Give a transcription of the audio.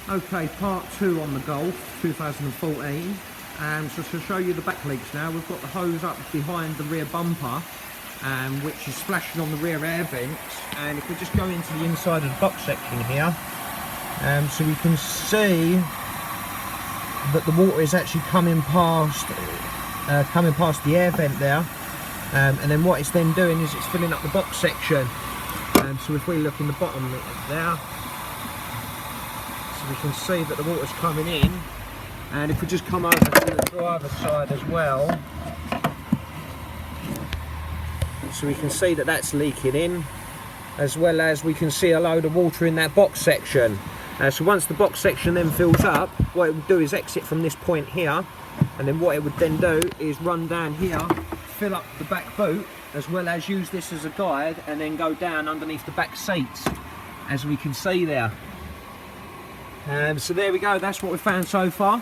Okay, part 2 on the Golf 2014. So to show you the back leaks now, we've got the hose up behind the rear bumper, which is splashing on the rear air vents. And if we just go into the inside of the box section here, so we can see that the water is actually coming past the air vent there, and then what it's then doing is it's filling up the box section. So if we look in the bottom there, so we can see that the water's coming in. And if we just come over to the driver's side as well, so we can see that that's leaking in, as well as we can see a load of water in that box section. So once the box section then fills up, what it would do is exit from this point here, and then what it would then do is run down here, fill up the back boot, as well as use this as a guide, and then go down underneath the back seats, as we can see there. So there we go, that's what we found so far.